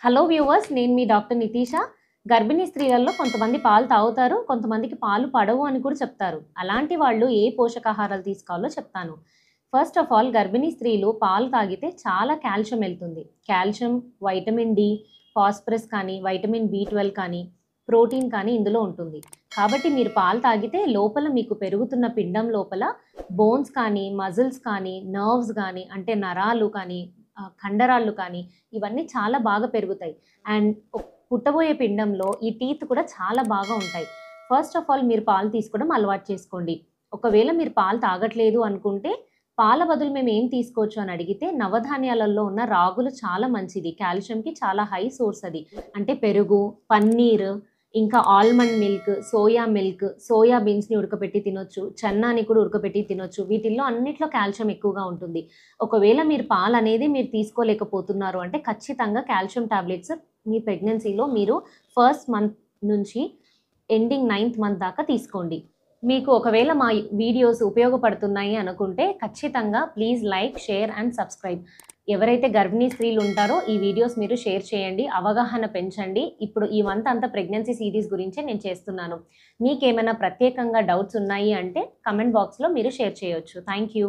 Hello viewers, నేను మీ doctor Nitisha. గర్భిణీ స్త్రీలలో కొంతమంది పాలు తాగుతారు, కొంతమందికి పాలు పడవు అని కూడా చెప్తారు. అలాంటి వాళ్ళు ఏ పోషకాహారాలు తీసుకోవాలో చెప్తాను. ఫస్ట్ ఆఫ్ ఆల్, గర్భిణీ స్త్రీలు పాలు తాగితే చాలా కాల్షియం వెళ్తుంది. కాల్షియం, వైటమిన్ డి, ఫాస్ఫరస్ కానీ, వైటమిన్ బి12 కానీ, ప్రోటీన్ కానీ ఇందులో ఉంటుంది. కాబట్టి మీరు పాలు తాగితే లోపల మీకు పెరుగుతున్న పిండం లోపల బోన్స్ కానీ, మజిల్స్ కానీ, నర్వ్స్ కానీ, అంటే నరాలు కానీ, కండరాళ్ళు కానీ, ఇవన్నీ చాలా బాగా పెరుగుతాయి. అండ్ పుట్టబోయే పిండంలో ఈ టీత్ కూడా చాలా బాగా ఉంటాయి. ఫస్ట్ ఆఫ్ ఆల్, మీరు పాలు తీసుకోవడం అలవాటు చేసుకోండి. ఒకవేళ మీరు పాలు తాగట్లేదు అనుకుంటే, పాల బదులు మేము ఏం తీసుకోవచ్చు అని అడిగితే, నవధాన్యాలలో ఉన్న రాగులు చాలా మంచిది. కాల్షియంకి చాలా హై సోర్స్ అది. అంటే పెరుగు, పన్నీర్, ఇంకా almond milk, soya milk, soya బీన్స్ని ఉడకబెట్టి తినొచ్చు, చెన్నాని కూడా ఉడకబెట్టి తినొచ్చు. వీటిల్లో అన్నిట్లో కాల్షియం ఎక్కువగా ఉంటుంది. ఒకవేళ మీరు పాలు అనేది మీరు తీసుకోలేకపోతున్నారు అంటే, ఖచ్చితంగా కాల్షియం టాబ్లెట్స్ మీ ప్రెగ్నెన్సీలో మీరు ఫస్ట్ మంత్ నుంచి ఎండింగ్ 9th మంత్ దాకా తీసుకోండి. మీకు ఒకవేళ మా వీడియోస్ ఉపయోగపడుతున్నాయి అనుకుంటే, ఖచ్చితంగా please like, share and subscribe. ఎవరైతే గర్భిణీ స్త్రీలు ఉంటారో ఈ వీడియోస్ మీరు షేర్ చేయండి, అవగాహన పెంచండి. ఇప్పుడు ఈ మంత్ అంతా ప్రెగ్నెన్సీ సిరీస్ గురించే నేను చేస్తున్నాను. మీకేమైనా ప్రత్యేకంగా డౌట్స్ ఉన్నాయి అంటే కమెంట్ బాక్స్లో మీరు షేర్ చేయొచ్చు. Thank you.